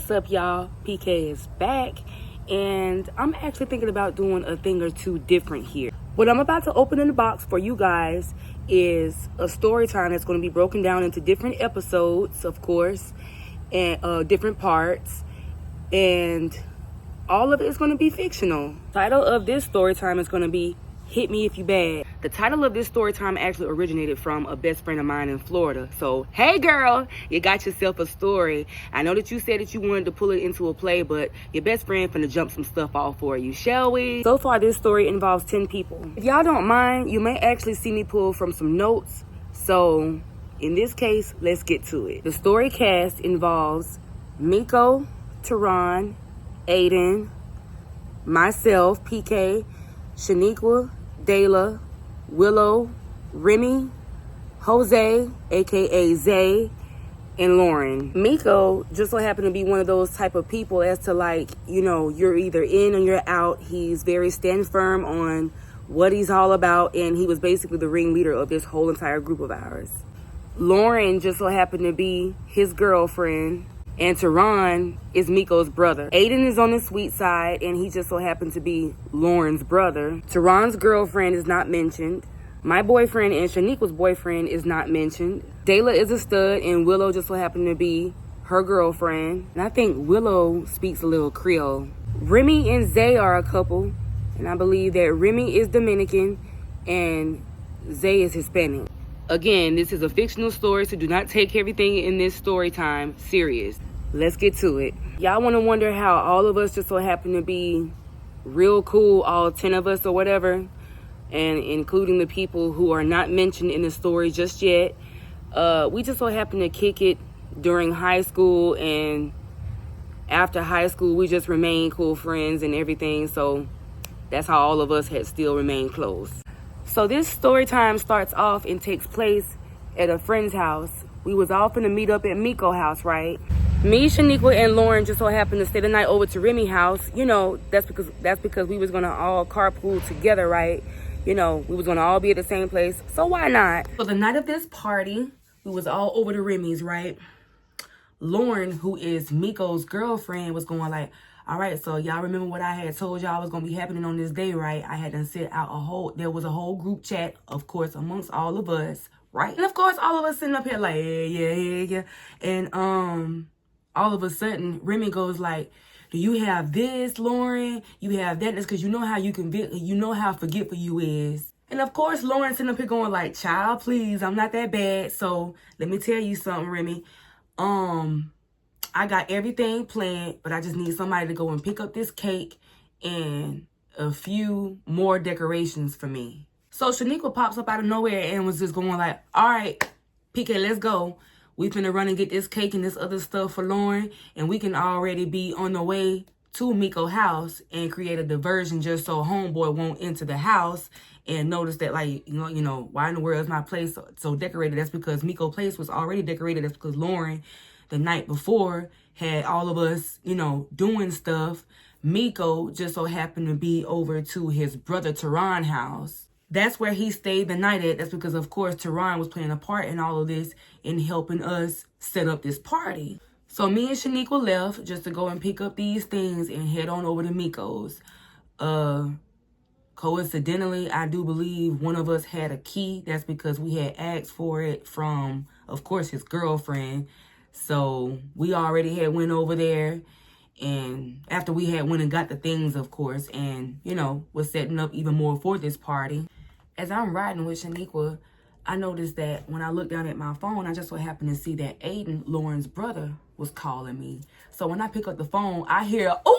What's up, y'all? PK is back, and I'm actually thinking about doing a thing or two different here. What I'm about to open in the box for you guys is a story time that's going to be broken down into different episodes, of course, and different parts, and all of it is going to be fictional. The title of this story time is going to be Hit Me If You Bad. The title of this story time actually originated from a best friend of mine in Florida. So, hey girl, you got yourself a story. I know that you said that you wanted to pull it into a play, but your best friend finna jump some stuff off for you, shall we? So far, this story involves 10 people. If y'all don't mind, you may actually see me pull from some notes. So, in this case, let's get to it. The story cast involves Miko, Teron, Aiden, myself, PK, Shaniqua, Dayla, Willow, Remy, Jose, aka Zay, and Lauren. Miko just so happened to be one of those type of people as to, like, you know, you're either in or you're out. He's very stand firm on what he's all about, and he was basically the ringleader of this whole entire group of ours. Lauren just so happened to be his girlfriend, and Teron is Miko's brother. Aiden is on the sweet side, and he just so happened to be Lauren's brother. Teron's girlfriend is not mentioned. My boyfriend and Shaniqua's boyfriend is not mentioned. Dayla is a stud, and Willow just so happened to be her girlfriend. And I think Willow speaks a little Creole. Remy and Zay are a couple, and I believe that Remy is Dominican and Zay is Hispanic. Again, this is a fictional story, so do not take everything in this story time serious. Let's get to it. Y'all want to wonder how all of us just so happen to be real cool, all 10 of us or whatever, and including the people who are not mentioned in the story just yet. We just so happen to kick it during high school, and after high school, we just remain cool friends and everything, so that's how all of us had still remained close. So this story time starts off and takes place at a friend's house. We was all finna meet up at Miko's house, right? Me, Shaniqua, and Lauren just so happened to stay the night over to Remy's house. You know, that's because we was gonna all carpool together, right? You know, we was gonna all be at the same place, so why not? So the night of this party, we was all over to Remy's, right? Lauren, who is Miko's girlfriend, was going like, all right, so y'all remember what I had told y'all was going to be happening on this day, right? I had done set out there was a whole group chat, of course, amongst all of us, right? And of course, all of us sitting up here like, yeah. And all of a sudden, Remy goes like, do you have this, Lauren? You have that? That's because you know how forgetful you is. And of course, Lauren sitting up here going like, child, please, I'm not that bad. So let me tell you something, Remy. I got everything planned, but I just need somebody to go and pick up this cake and a few more decorations for me. So Shaniqua pops up out of nowhere and was just going like, all right, PK, let's go. We finna run and get this cake and this other stuff for Lauren, and we can already be on the way to Miko's house and create a diversion just so homeboy won't enter the house and notice that, like, you know, why in the world is my place so decorated? That's because Miko's place was already decorated. That's because Lauren, the night before, had all of us, you know, doing stuff. Miko just so happened to be over to his brother Teron's house. That's where he stayed the night at. That's because, of course, Teron was playing a part in all of this in helping us set up this party. So me and Shaniqua left just to go and pick up these things and head on over to Miko's. Coincidentally, I do believe one of us had a key. That's because we had asked for it from, of course, his girlfriend. So we already had went over there, and after we had went and got the things, of course, and, you know, was setting up even more for this party. As I'm riding with Shaniqua, I noticed that when I looked down at my phone, I just so happened to see that Aiden, Lauren's brother, was calling me. So when I pick up the phone, I hear, ooh!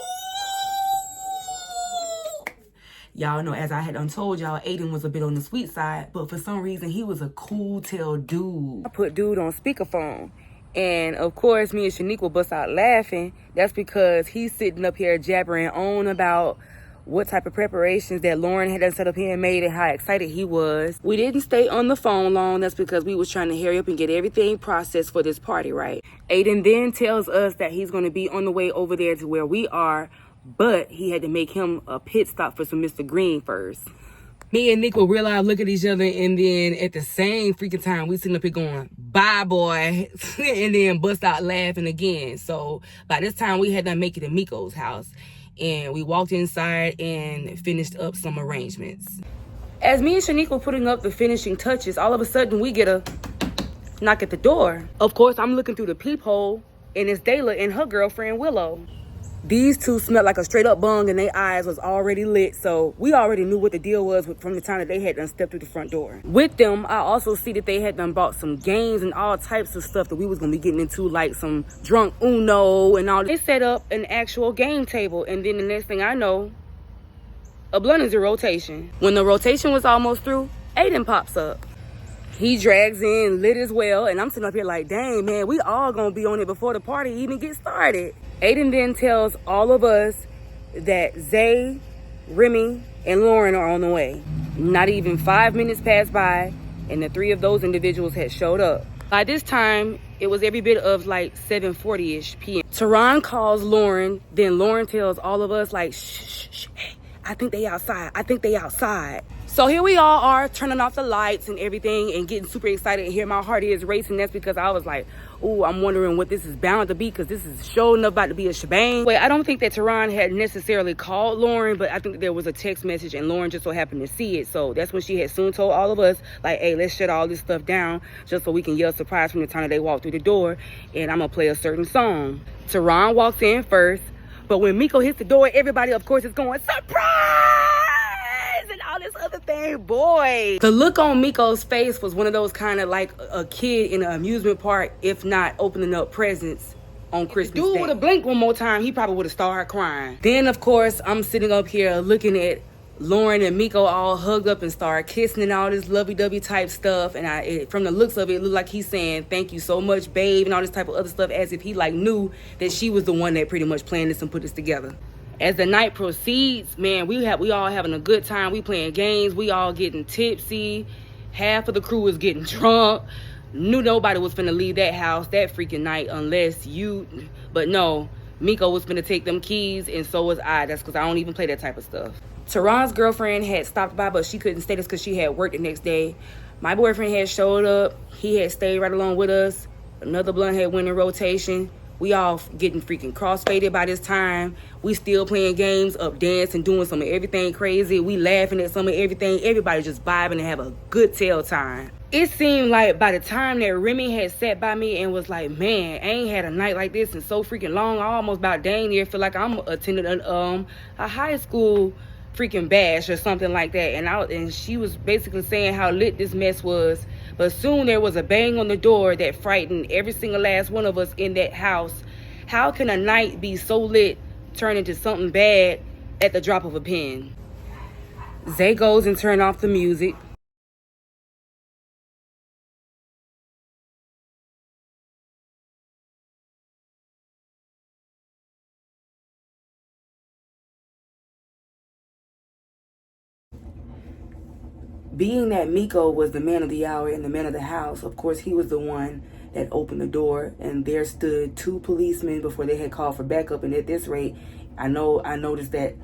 Y'all know, as I had told y'all, Aiden was a bit on the sweet side, but for some reason, he was a cool tail dude. I put dude on speakerphone. And, of course, me and Shaniqua bust out laughing. That's because he's sitting up here jabbering on about what type of preparations that Lauren had done set up here and made and how excited he was. We didn't stay on the phone long. That's because we was trying to hurry up and get everything processed for this party, right? Aiden then tells us that he's going to be on the way over there to where we are, but he had to make him a pit stop for some Mr. Green first. Me and Nick will realize, look at each other, and then at the same freaking time, we sitting up here going, bye, boy, and then bust out laughing again. So by this time, we had done make it to Miko's house, and we walked inside and finished up some arrangements. As me and Shanique were putting up the finishing touches, all of a sudden, we get a knock at the door. Of course, I'm looking through the peephole, and it's Dayla and her girlfriend, Willow. These two smelled like a straight up bung, and their eyes was already lit, so we already knew what the deal was from the time that they had done stepped through the front door. With them, I also see that they had done bought some games and all types of stuff that we was gonna be getting into, like some drunk Uno and all. They set up an actual game table, and then the next thing I know, a blunt is in rotation. When the rotation was almost through, Aiden pops up. He drags in lit as well, and I'm sitting up here like, dang, man, we all gonna be on it before the party even gets started. Aiden then tells all of us that Zay, Remy, and Lauren are on the way. Not even 5 minutes passed by, and the three of those individuals had showed up. By this time, it was every bit of like 7:40-ish p.m. Teron calls Lauren, then Lauren tells all of us like, shh, hey, I think they outside. So here we all are turning off the lights and everything and getting super excited. And here my heart is racing. That's because I was like, ooh, I'm wondering what this is bound to be, because this is sure enough about to be a shebang. Wait, I don't think that Teron had necessarily called Lauren, but I think that there was a text message and Lauren just so happened to see it. So that's when she had soon told all of us, like, hey, let's shut all this stuff down just so we can yell surprise from the time that they walk through the door, and I'm gonna play a certain song. Teron walks in first, but when Miko hits the door, everybody, of course, is going, surprise! And all this other thing, boy. The look on Miko's face was one of those kind of like a kid in an amusement park, if not opening up presents on Christmas Day. If the dude would have blinked one more time, he probably would have started crying. Then, of course, I'm sitting up here looking at Lauren and Miko all hugged up and start kissing and all this lovey-dovey type stuff. And from the looks of it, it looked like he's saying, thank you so much, babe, and all this type of other stuff, as if he like knew that she was the one that pretty much planned this and put this together. As the night proceeds, man, we all having a good time. We playing games. We all getting tipsy. Half of the crew was getting drunk. Knew nobody was finna leave that house that freaking night unless you... But no, Miko was finna take them keys, and so was I. That's because I don't even play that type of stuff. Teron's girlfriend had stopped by, but she couldn't stay this because she had work the next day. My boyfriend had showed up. He had stayed right along with us. Another blunt had went in rotation. We all getting freaking crossfaded by this time. We still playing games, up dancing, doing some of everything crazy. We laughing at some of everything. Everybody just vibing and have a good tail time. It seemed like by the time that Remy had sat by me and was like, man, I ain't had a night like this in so freaking long. I almost about dang near feel like I'm attending a high school freaking bash or something like that. And she was basically saying how lit this mess was. But soon there was a bang on the door that frightened every single last one of us in that house. How can a night be so lit turn into something bad at the drop of a pen? Zay goes and turn off the music. Being that Miko was the man of the hour and the man of the house, of course, he was the one that opened the door, and there stood two policemen before they had called for backup. And at this rate, I noticed that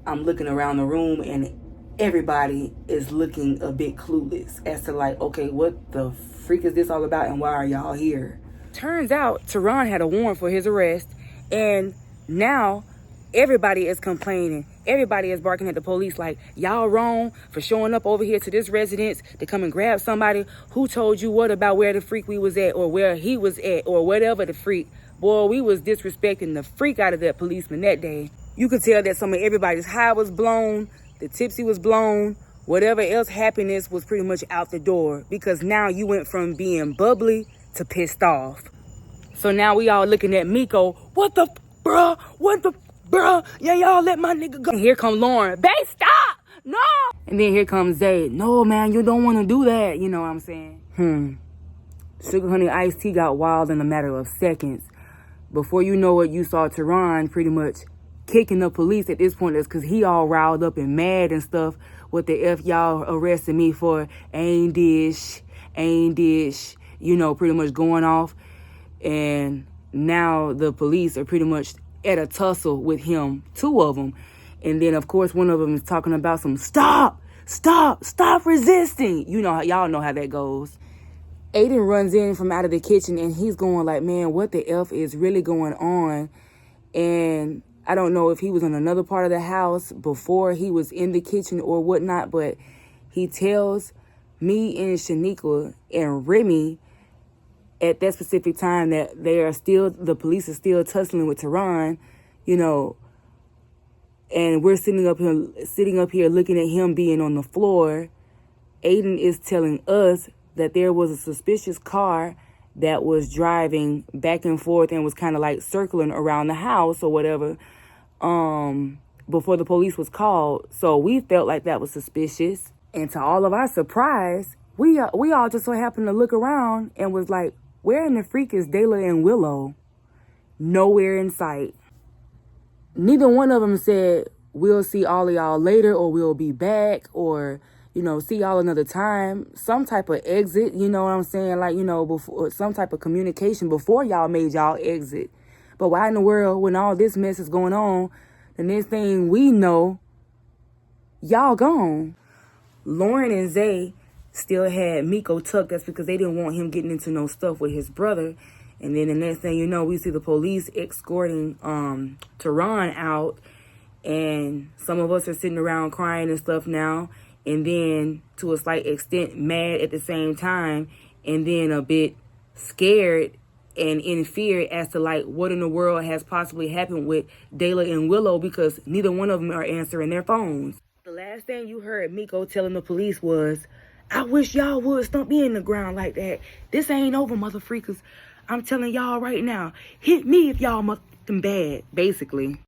I'm looking around the room and everybody is looking a bit clueless as to like, okay, what the freak is this all about and why are y'all here? Turns out Teron had a warrant for his arrest, and now everybody is complaining. Everybody is barking at the police like, y'all wrong for showing up over here to this residence to come and grab somebody. Who told you what about where the freak we was at or where he was at or whatever the freak? Boy, we was disrespecting the freak out of that policeman that day. You could tell that some of everybody's high was blown, the tipsy was blown, whatever else happiness was pretty much out the door, because now you went from being bubbly to pissed off. So now we all looking at Miko, what the bruh, bruh, yeah, y'all let my nigga go. And here come Lauren. Babe, stop! No! And then here comes Zay. No, man, you don't want to do that. You know what I'm saying? Sugar Honey Iced Tea got wild in a matter of seconds. Before you know it, you saw Teron pretty much kicking the police at this point. That's because he all riled up and mad and stuff. What the F y'all arrested me for? Ain't dish. You know, pretty much going off. And now the police are pretty much at a tussle with him, two of them. And then, of course, one of them is talking about some stop stop resisting. You know, y'all know how that goes. Aiden runs in from out of the kitchen and he's going like, man, what the F is really going on? And I don't know if he was in another part of the house before he was in the kitchen or whatnot, but he tells me and Shanika and Remy at that specific time that the police are still tussling with Teron, you know, and we're sitting up here looking at him being on the floor. Aiden is telling us that there was a suspicious car that was driving back and forth and was kind of like circling around the house or whatever before the police was called. So we felt like that was suspicious. And to all of our surprise, we all just so happened to look around and was like, where in the freak is Dayla and Willow? Nowhere in sight. Neither one of them said, we'll see all of y'all later, or we'll be back, or, you know, see y'all another time. Some type of exit, you know what I'm saying? Like, you know, before some type of communication before y'all made y'all exit. But why in the world, when all this mess is going on, the next thing we know, y'all gone? Lauren and Zay still had Miko tucked. That's because they didn't want him getting into no stuff with his brother. And then the next thing you know, we see the police escorting Teron out. And some of us are sitting around crying and stuff now. And then, to a slight extent, mad at the same time. And then a bit scared and in fear as to, like, what in the world has possibly happened with Dayla and Willow, because neither one of them are answering their phones. The last thing you heard Miko telling the police was, I wish y'all would stump me in the ground like that. This ain't over, mother freakers. I'm telling y'all right now, hit me if y'all motherfucking bad, basically.